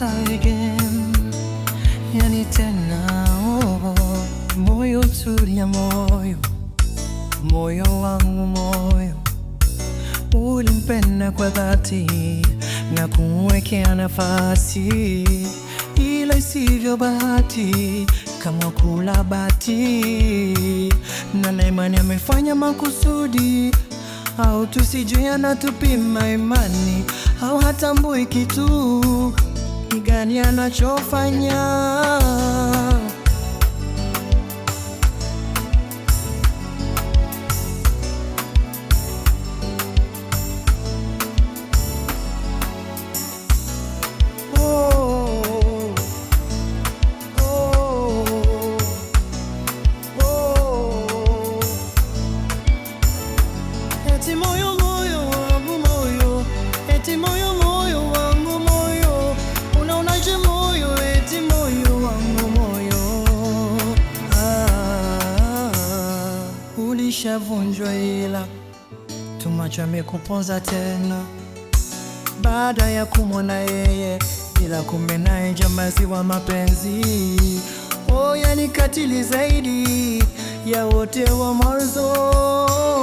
start again. Yani tena moyo tulia moyo, moyo wangu moyo, ulimpenda kwa dhati na kumwekea nafasi, ila isivyo bahati kama kula bati, na imani amefanya makusudi, au tusijue anatupima imani, au hatambui kitu ni gani anachofanya. Eti moyo moyo wangu moyo, eti moyo moyo wangu moyo, unaonaje moyo, eti moyo wangu moyo. Ulishavunjwa ila tumacho amekuponza tena, baada ya kumwona yeye, ila kumbe naye jambazi wa mapenzi. Yani katili zaidi ya wote wa mwanzo.